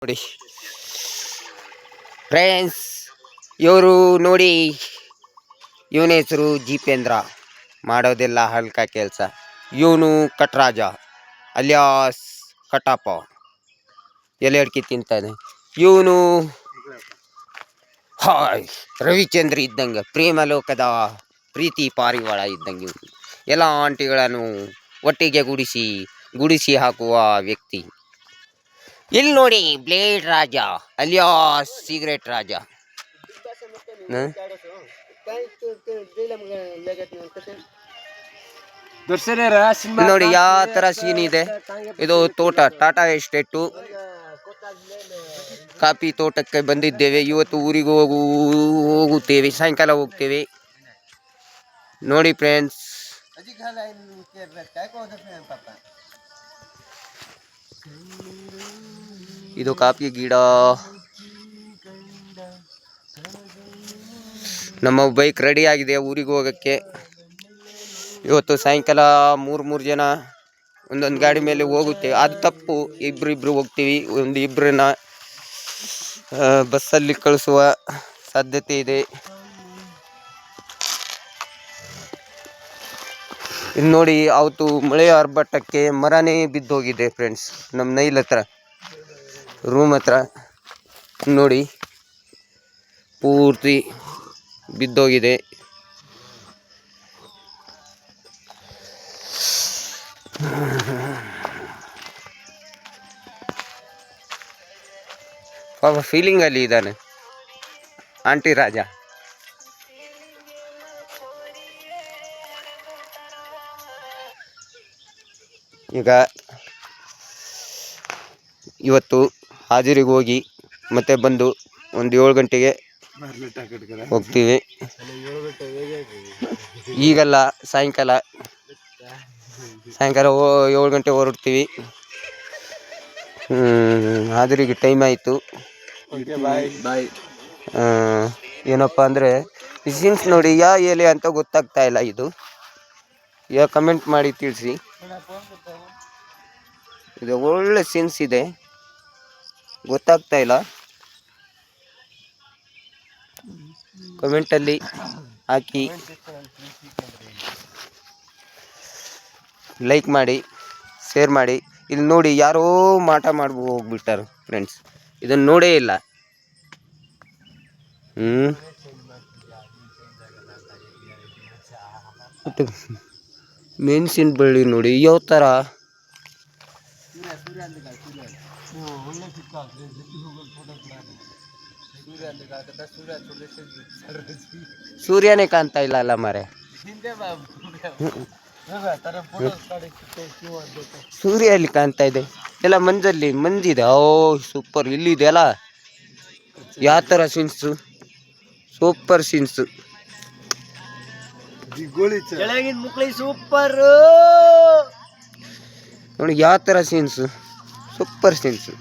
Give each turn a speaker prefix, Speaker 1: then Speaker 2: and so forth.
Speaker 1: ನೋಡಿ ಫ್ರೆಂಡ್ಸ್, ಇವರು ನೋಡಿ, ಇವನ ಹೆಸರು ಜೀಪೇಂದ್ರ. ಮಾಡೋದೆಲ್ಲ ಹಲ್ಕ ಕೆಲಸ. ಇವನು ಕಟ್ರಾಜ ಅಲಿಯಾಸ್ ಕಟಪ್ಪ, ಎಲೆ ಅಡಿಕೆ ತಿಂತಾನೆ. ಇವನು ಹಾಯ್ ರವಿಚಂದ್ರ ಇದ್ದಂಗೆ, ಪ್ರೇಮ ಲೋಕದ ಪ್ರೀತಿ ಪಾರಿವಾಳ ಇದ್ದಂಗೆ. ಇವನು ಎಲ್ಲ ಆಂಟಿಗಳನ್ನು ಒಟ್ಟಿಗೆ ಗುಡಿಸಿ ಹಾಕುವ ವ್ಯಕ್ತಿ. ಇಲ್ಲಿ ನೋಡಿ ಬ್ಲೇಡ್ ರಾಜ ಅಲಿಯಾಸ್ ಸಿಗರೇಟ್ ರಾಜ. ನೋಡಿ ಯಾವ ತರ ಸೀನ್ ಇದೆ. ಇದು ತೋಟ, ಟಾಟಾ ಎಸ್ಟೇಟು ಕಾಫಿ ತೋಟಕ್ಕೆ ಬಂದಿದ್ದೇವೆ. ಇವತ್ತು ಊರಿಗೆ ಹೋಗುತ್ತೇವೆ, ಸಾಯಂಕಾಲ ಹೋಗ್ತೇವೆ. ನೋಡಿ ಫ್ರೆಂಡ್ಸ್, ಇದು ಕಾಫಿ ಗಿಡ. ನಮ್ಮ ಬೈಕ್ ರೆಡಿ ಆಗಿದೆ ಊರಿಗೆ ಹೋಗಕ್ಕೆ. ಇವತ್ತು ಸಾಯಂಕಾಲ ಮೂರು ಜನ ಒಂದೊಂದು ಗಾಡಿ ಮೇಲೆ ಹೋಗುತ್ತೇವೆ. ಅದು ತಪ್ಪು, ಇಬ್ರು ಹೋಗ್ತೀವಿ. ಇಬ್ಬರನ್ನ ಬಸ್ಸಲ್ಲಿ ಕಳಿಸುವ ಸಾಧ್ಯತೆ ಇದೆ. ಇಲ್ಲಿ ನೋಡಿ, ಅವತ್ತು ಮಳೆಯ ಆರ್ಭಟಕ್ಕೆ ಮರನೇ ಬಿದ್ದೋಗಿದೆ ಫ್ರೆಂಡ್ಸ್. ನಮ್ಮ ನೈಲ್ ಹತ್ರ, ರೂಮ್ ಹತ್ರ ನೋಡಿ ಪೂರ್ತಿ ಬಿದ್ದೋಗಿದೆ. ಪಾಪ ಫೀಲಿಂಗ್ ಅಲ್ಲಿ ಇದ್ದಾನೆ ಆಂಟಿ ರಾಜ. ಈಗ ಇವತ್ತು ಹಾಜರಿಗೆ ಹೋಗಿ ಮತ್ತೆ ಬಂದು ಒಂದು 7 ಗಂಟೆಗೆ ಹೋಗ್ತೀವಿ. ಈಗಲ್ಲ, ಸಾಯಂಕಾಲ 7 ಗಂಟೆ ಹೊರಡ್ತೀವಿ. ಹಾಜರಿಗೆ ಟೈಮ್ ಆಯಿತು. ಏನಪ್ಪ ಅಂದರೆ ಈ ಸೀನ್ಸ್ ನೋಡಿ, ಯಾವ ಎಲೆ ಅಂತ ಗೊತ್ತಾಗ್ತಾ ಇಲ್ಲ. ಇದು ಕಮೆಂಟ್ ಮಾಡಿ ತಿಳಿಸಿ. ಇದು ಒಳ್ಳೆ ಸೀನ್ಸ್ ಇದೆ, ಗೊತ್ತಾಗ್ತಾ ಇಲ್ಲ. ಕಮೆಂಟಲ್ಲಿ ಹಾಕಿ, ಲೈಕ್ ಮಾಡಿ, ಶೇರ್ ಮಾಡಿ. ಇಲ್ಲಿ ನೋಡಿ, ಯಾರೋ ಮಾಟ ಮಾಡ್ಬೋದು ಹೋಗ್ಬಿಟ್ಟಾರ ಫ್ರೆಂಡ್ಸ್. ಇದನ್ನು ನೋಡೇ ಇಲ್ಲ. ಮೆಣಸಿನ ಬಳ್ಳಿ ನೋಡಿ ಯಾವ ಥರ. ಸೂರ್ಯನೇ ಕಾಣ್ತಾ ಇಲ್ಲ ಅಲ್ಲ ಮಾರೆ. ಸೂರ್ಯ ಅಲ್ಲಿ ಕಾಣ್ತಾ ಇದೆ, ಎಲ್ಲ ಮಂಜಿದೆ. ಓ ಸೂಪರ್. ಇಲ್ಲಿದೆ ಅಲ್ಲ, ಯಾವ ಥರ ಸೀನ್ಸು, ಸೂಪರ್ ಸೀನ್ಸು. ಸೂಪರ್ ನೋಡಿ ಯಾವ ಥರ ಸೀನ್ಸು, ಸೂಪರ್ ಸೀನ್ಸು.